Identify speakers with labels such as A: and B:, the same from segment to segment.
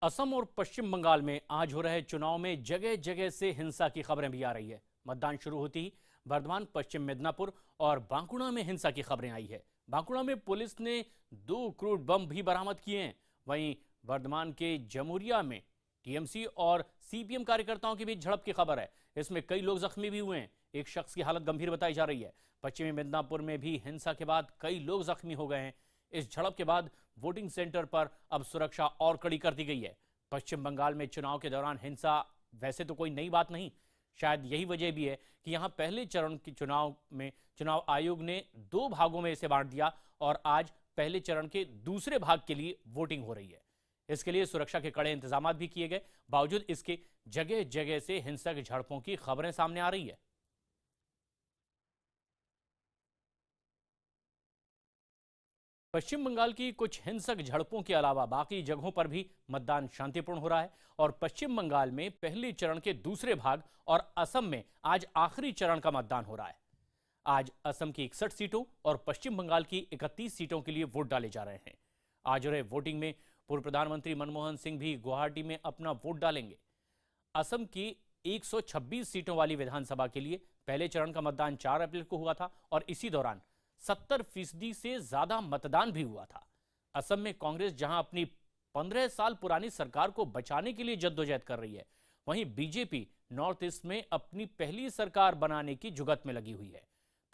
A: असम और पश्चिम बंगाल में आज हो रहे चुनाव में जगह जगह से हिंसा की खबरें भी आ रही है। मतदान शुरू होती ही बर्धमान, पश्चिम मिदनापुर और बांकुड़ा में हिंसा की खबरें आई है। बांकुड़ा में पुलिस ने 2 क्रूड बम भी बरामद किए हैं। वहीं बर्धमान के जमुरिया में टीएमसी और सीपीएम कार्यकर्ताओं के बीच झड़प की खबर है। इसमें कई लोग जख्मी भी हुए हैं। एक शख्स की हालत गंभीर बताई जा रही है। पश्चिमी मिदनापुर में भी हिंसा के बाद कई लोग जख्मी हो गए हैं। इस झड़प के बाद वोटिंग सेंटर पर अब सुरक्षा और कड़ी कर दी गई है। पश्चिम बंगाल में चुनाव के दौरान हिंसा वैसे तो कोई नई बात नहीं, शायद यही वजह भी है कि यहां पहले चरण के चुनाव में चुनाव आयोग ने 2 भागों में इसे बांट दिया और आज पहले चरण के दूसरे भाग के लिए वोटिंग हो रही है। इसके लिए सुरक्षा के कड़े इंतजाम भी किए गए। बावजूद इसके जगह जगह से हिंसक झड़पों की खबरें सामने आ रही है। पश्चिम बंगाल की कुछ हिंसक झड़पों के अलावा बाकी जगहों पर भी मतदान शांतिपूर्ण हो रहा है और पश्चिम बंगाल में पहले चरण के दूसरे भाग और असम में आज आखिरी चरण का मतदान हो रहा है। आज असम की 61 सीटों और पश्चिम बंगाल की 31 सीटों के लिए वोट डाले जा रहे हैं। आज हो रहे वोटिंग में पूर्व प्रधानमंत्री मनमोहन सिंह भी गुवाहाटी में अपना वोट डालेंगे। असम की 126 सीटों वाली विधानसभा के लिए पहले चरण का मतदान 4 अप्रैल को हुआ था और इसी दौरान 70% से ज्यादा मतदान भी हुआ था। असम में कांग्रेस जहां अपनी 15 साल पुरानी सरकार को बचाने के लिए जद्दोजहद कर रही है, वहीं बीजेपी नॉर्थ ईस्ट में अपनी पहली सरकार बनाने की जुगत में लगी हुई है।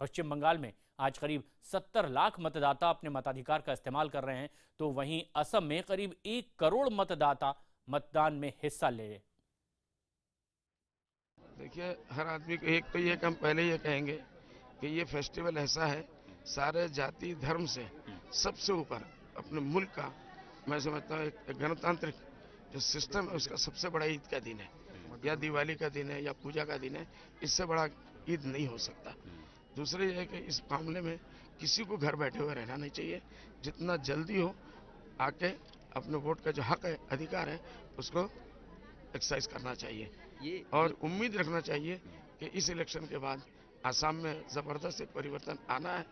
A: पश्चिम बंगाल में आज करीब 70 लाख मतदाता अपने मताधिकार का इस्तेमाल कर रहे हैं, तो वहीं असम में करीब 1 करोड़ मतदाता मतदान में हिस्सा ले रहे हैं।
B: देखिए, हर आदमी को एक तो ये हम पहले ये कहेंगे कि ये फेस्टिवल ऐसा है, सारे जाति धर्म से सबसे ऊपर अपने मुल्क का, मैं समझता हूँ एक गणतांत्रिक जो सिस्टम है उसका सबसे बड़ा ईद का दिन है, या दिवाली का दिन है या पूजा का दिन है। इससे बड़ा ईद नहीं हो सकता। दूसरे ये है कि इस मामले में किसी को घर बैठे हुए रहना नहीं चाहिए। जितना जल्दी हो आके अपने वोट का जो हक है, अधिकार है, उसको एक्सरसाइज करना चाहिए और उम्मीद रखना चाहिए कि इस इलेक्शन के बाद आसाम में जबरदस्त एक परिवर्तन आना है।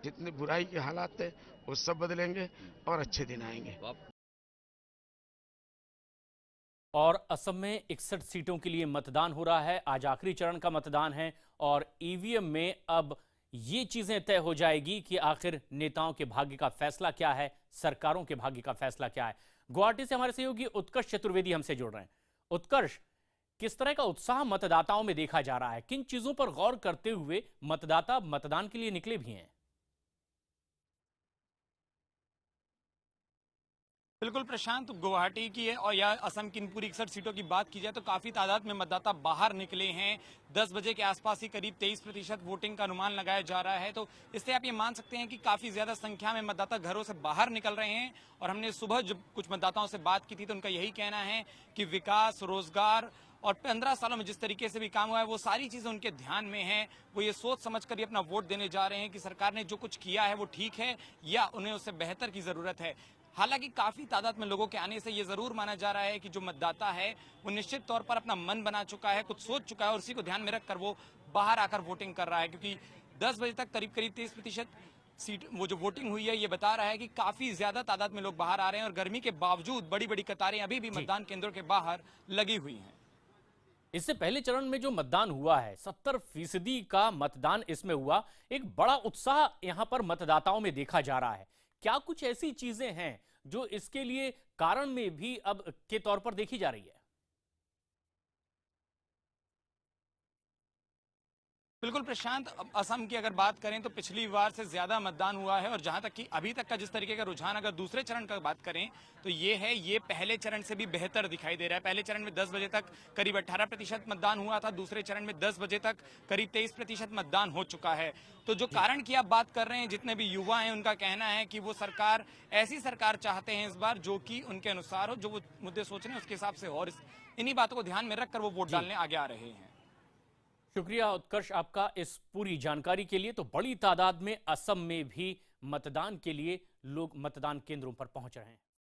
B: जितनी बुराई के हालात थे वो सब बदलेंगे और अच्छे दिन आएंगे।
A: और असम में 61 सीटों के लिए मतदान हो रहा है। आज आखिरी चरण का मतदान है और ईवीएम में अब ये चीजें तय हो जाएगी कि आखिर नेताओं के भाग्य का फैसला क्या है, सरकारों के भाग्य का फैसला क्या है। गुवाहाटी से हमारे सहयोगी उत्कर्ष चतुर्वेदी हमसे जुड़ रहे हैं। उत्कर्ष, किस तरह का उत्साह मतदाताओं में देखा जा रहा है? किन चीजों पर गौर करते हुए मतदाता मतदान के लिए निकले भी हैं?
C: बिल्कुल प्रशांत, गुवाहाटी की है और या असम की इन पूरी 61 सीटों की बात की जाए तो काफी तादाद में मतदाता बाहर निकले हैं। 10 बजे के आसपास ही करीब 23% वोटिंग का अनुमान लगाया जा रहा है, तो इससे आप ये मान सकते हैं कि काफी ज्यादा संख्या में मतदाता घरों से बाहर निकल रहे हैं। और हमने सुबह जब कुछ मतदाताओं से बात की थी तो उनका यही कहना है कि विकास, रोजगार और 15 सालों में जिस तरीके से भी काम हुआ है वो सारी चीजें उनके ध्यान में हैं। वो ये सोच समझ कर ही अपना वोट देने जा रहे हैं कि सरकार ने जो कुछ किया है वो ठीक है या उन्हें उससे बेहतर की जरूरत है। हालांकि काफी तादाद में लोगों के आने से ये जरूर माना जा रहा है कि जो मतदाता है वो निश्चित तौर पर अपना मन बना चुका है, कुछ सोच चुका है और उसी को ध्यान में रखकर वो बाहर आकर वोटिंग कर रहा है। क्योंकि 10 बजे तक करीब 23% सीट वो जो वोटिंग हुई है ये बता रहा है कि काफी ज्यादा तादाद में लोग बाहर आ रहे हैं और गर्मी के बावजूद बड़ी बड़ी कतारें अभी भी मतदान केंद्रों के बाहर लगी हुई हैं।
A: इससे पहले चरण में जो मतदान हुआ है, 70% का मतदान इसमें हुआ। एक बड़ा उत्साह यहां पर मतदाताओं में देखा जा रहा है। क्या कुछ ऐसी चीजें हैं जो इसके लिए कारण में भी अब के तौर पर देखी जा रही है?
C: बिल्कुल प्रशांत, असम की अगर बात करें तो पिछली बार से ज्यादा मतदान हुआ है और जहां तक कि अभी तक का जिस तरीके का रुझान अगर दूसरे चरण का बात करें तो ये पहले चरण से भी बेहतर दिखाई दे रहा है। पहले चरण में 10 बजे तक करीब 18% मतदान हुआ था, दूसरे चरण में 10 बजे तक करीब 23% मतदान हो चुका है। तो जो कारण की आप बात कर रहे हैं, जितने भी युवा हैं उनका कहना है कि वो सरकार, ऐसी सरकार चाहते हैं इस बार जो कि उनके अनुसार हो, जो वो मुद्दे सोच रहे हैं उसके हिसाब से हो, और इन्हीं बातों को ध्यान में रखकर वो वोट डालने आगे आ रहे हैं।
A: शुक्रिया उत्कर्ष आपका इस पूरी जानकारी के लिए। तो बड़ी तादाद में असम में भी मतदान के लिए लोग मतदान केंद्रों पर पहुंच रहे हैं।